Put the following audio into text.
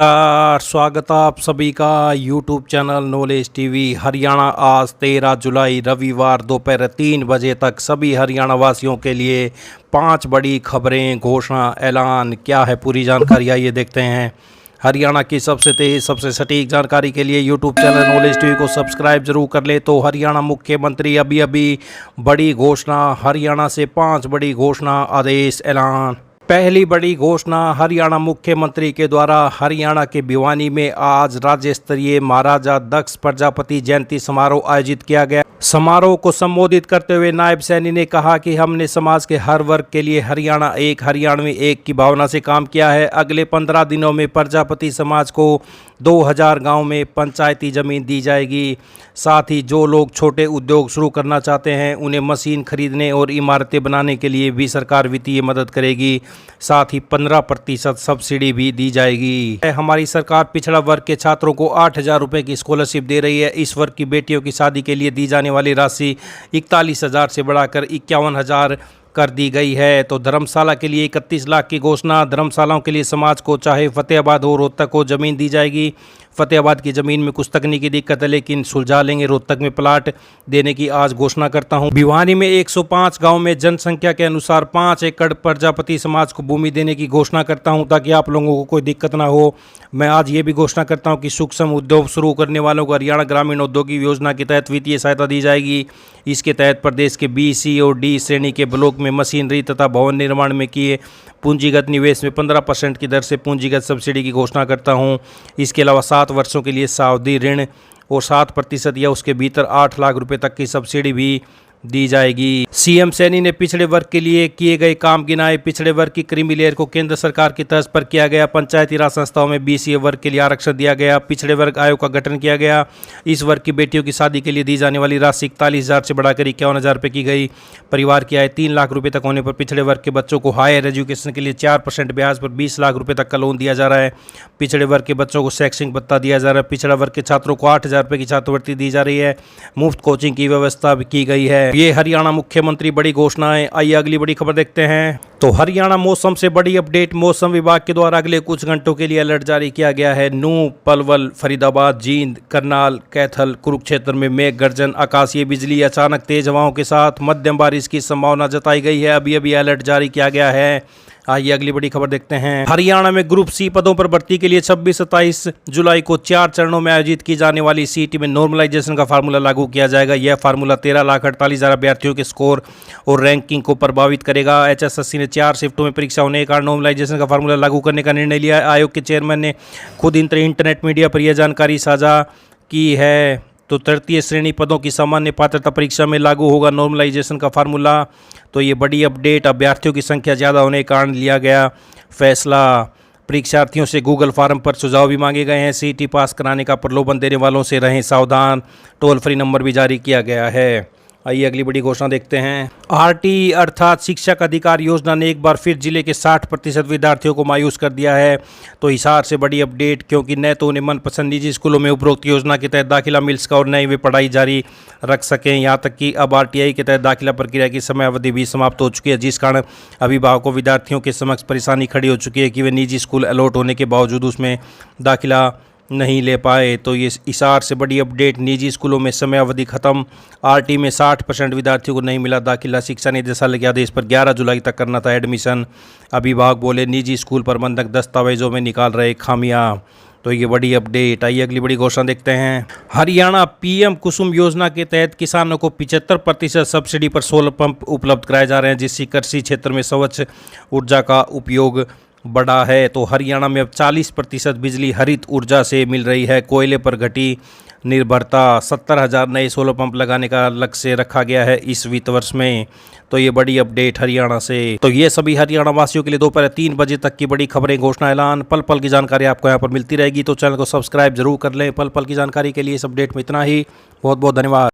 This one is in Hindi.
स्वागत आप सभी का YouTube channel knowledge TV. Haryana आज 13 जुलाई रविवार दोपहर 3 बजे तक सभी हरियाणा वासियों के लिए 5 बड़ी खबरें, घोषणा, ऐलान क्या है पूरी जानकारी आइए देखते हैं। हरियाणा की सबसे तेज सबसे सटीक जानकारी के लिए यूट्यूब चैनल नॉलेज टीवी को सब्सक्राइब जरूर कर ले। तो हरियाणा मुख्यमंत्री अभी बड़ी घोषणा, हरियाणा से 5 बड़ी घोषणा, आदेश, ऐलान। पहली बड़ी घोषणा हरियाणा मुख्यमंत्री के द्वारा हरियाणा के भिवानी में आज राज्य स्तरीय महाराजा दक्ष प्रजापति जयंती समारोह आयोजित किया गया। समारोह को संबोधित करते हुए नायब सैनी ने कहा कि हमने समाज के हर वर्ग के लिए हरियाणा एक, हरियाणवी एक की भावना से काम किया है। अगले 15 दिनों में प्रजापति समाज को 2000 गांव में पंचायती जमीन दी जाएगी। साथ ही जो लोग छोटे उद्योग शुरू करना चाहते हैं उन्हें मशीन खरीदने और इमारतें बनाने के लिए भी सरकार वित्तीय मदद करेगी। साथ ही 15% सब्सिडी भी दी जाएगी। हमारी सरकार पिछड़ा वर्ग के छात्रों को 8000 रुपये की स्कॉलरशिप दे रही है। इस वर्ग की बेटियों की शादी के लिए दी जाने वाली राशि 41,000 से बढ़ाकर 51,000 कर दी गई है। तो धर्मशाला के लिए 31 लाख की घोषणा। धर्मशालाओं के लिए समाज को चाहे फतेहाबाद हो रोहतक हो जमीन दी जाएगी। फतेहाबाद की ज़मीन में कुछ तकनीकी दिक्कत है लेकिन सुलझा लेंगे। रोहतक में प्लाट देने की आज घोषणा करता हूं। भिवानी में 105 गांव में जनसंख्या के अनुसार 5 एकड़ प्रजापति समाज को भूमि देने की घोषणा करता हूं ताकि आप लोगों को कोई दिक्कत ना हो। मैं आज ये भी घोषणा करता हूं कि सूक्ष्म उद्योग शुरू करने वालों को हरियाणा ग्रामीण औद्योगिक योजना के तहत वित्तीय सहायता दी जाएगी। इसके तहत प्रदेश के बी, सी और डी श्रेणी के ब्लॉक में मशीनरी तथा भवन निर्माण में किए पूंजीगत निवेश में 15% की दर से पूंजीगत सब्सिडी की घोषणा करता हूं। इसके अलावा 7 वर्षों के लिए सावधि ऋण और 7% या उसके भीतर 8 लाख रुपए तक की सब्सिडी भी दी जाएगी। सीएम सैनी ने पिछड़े वर्ग के लिए किए गए काम गिनाए। पिछड़े वर्ग की क्रीमी लेयर को केंद्र सरकार की तर्ज पर किया गया। पंचायती राज संस्थाओं में बीसीए वर्ग के लिए आरक्षण दिया गया। पिछड़े वर्ग आयोग का गठन किया गया। इस वर्ग की बेटियों की शादी के लिए दी जाने वाली राशि 41,000 से बढ़ाकर 51,000 रुपये की गई। परिवार की आय 3 लाख रुपये तक होने पर पिछड़े वर्ग के बच्चों को हायर एजुकेशन के लिए 4% ब्याज पर 20 लाख रुपये तक का लोन दिया जा रहा है। पिछड़े वर्ग के बच्चों को शैक्षणिक भत्ता दिया जा रहा है। पिछड़ा वर्ग के छात्रों को 8,000 रुपये की छात्रवृत्ति दी जा रही है। मुफ्त कोचिंग की व्यवस्था भी की गई है। ये हरियाणा मुख्यमंत्री बड़ी घोषणाएं। आइए अगली बड़ी खबर देखते हैं। तो हरियाणा मौसम से बड़ी अपडेट। मौसम विभाग के द्वारा अगले कुछ घंटों के लिए अलर्ट जारी किया गया है। नूंह, पलवल, फरीदाबाद, जींद, करनाल, कैथल, कुरुक्षेत्र में मेघ गर्जन, आकाशीय बिजली, अचानक तेज हवाओं के साथ मध्यम बारिश की संभावना जताई गई है। अभी अलर्ट जारी किया गया है। आइए अगली बड़ी खबर देखते हैं। हरियाणा में ग्रुप सी पदों पर भर्ती के लिए 26-27 जुलाई को 4 चरणों में आयोजित की जाने वाली सीटी में नॉर्मलाइजेशन का फार्मूला लागू किया जाएगा। यह फार्मूला 13,48,000 अभ्यर्थियों के स्कोर और रैंकिंग को प्रभावित करेगा। एचएसएससी ने 4 शिफ्टों में परीक्षा होने के कारण नॉर्मलाइजेशन का फार्मूला लागू करने का निर्णय लिया है। आयोग के चेयरमैन ने खुद इंटरनेट मीडिया पर यह जानकारी साझा की है। तो तृतीय श्रेणी पदों की सामान्य पात्रता परीक्षा में लागू होगा नॉर्मलाइजेशन का फार्मूला। तो ये बड़ी अपडेट। अभ्यर्थियों की संख्या ज़्यादा होने के कारण लिया गया फैसला। परीक्षार्थियों से गूगल फॉर्म पर सुझाव भी मांगे गए हैं। सीटी पास कराने का प्रलोभन देने वालों से रहें सावधान। टोल फ्री नंबर भी जारी किया गया है। आइए अगली बड़ी घोषणा देखते हैं। आरटी अर्थात शिक्षक अधिकार योजना ने एक बार फिर जिले के 60% विद्यार्थियों को मायूस कर दिया है। तो हिसार से बड़ी अपडेट, क्योंकि न तो उन्हें मनपसंद निजी स्कूलों में उपरोक्त योजना के तहत दाखिला मिल सका और न ही वे पढ़ाई जारी रख सकें। यहाँ तक कि अब आरटीआई के तहत दाखिला प्रक्रिया की समय अवधि भी समाप्त हो चुकी है, जिस कारण अभिभावकों विद्यार्थियों के समक्ष परेशानी खड़ी हो चुकी है कि वे निजी स्कूल अलॉट होने के बावजूद उसमें दाखिला नहीं ले पाए। तो ये हिसार से बड़ी अपडेट। निजी स्कूलों में समय अवधि खत्म। आरटी में 60% विद्यार्थियों को नहीं मिला दाखिला। शिक्षा निदेशालय के आदेश पर 11 जुलाई तक करना था एडमिशन। अभिभावक बोले निजी स्कूल प्रबंधक दस्तावेजों में निकाल रहे खामियां। तो ये बड़ी अपडेट। आइए अगली बड़ी घोषणा देखते हैं। हरियाणा पीएम कुसुम योजना के तहत किसानों को 75% सब्सिडी पर सोलर पंप उपलब्ध कराए जा रहे हैं, जिससे कृषि क्षेत्र में स्वच्छ ऊर्जा का उपयोग बढ़ा है। तो हरियाणा में अब 40% बिजली हरित ऊर्जा से मिल रही है। कोयले पर घटी निर्भरता। 70,000 नए सोलर पंप लगाने का लक्ष्य रखा गया है इस वित्त वर्ष में। तो ये बड़ी अपडेट हरियाणा से। तो ये सभी हरियाणा वासियों के लिए दोपहर 3 बजे तक की बड़ी खबरें, घोषणा, ऐलान, पल पल की जानकारी आपको यहाँ पर मिलती रहेगी। तो चैनल को सब्सक्राइब जरूर कर लें। पल पल की जानकारी के लिए इस अपडेट में इतना ही। बहुत बहुत धन्यवाद।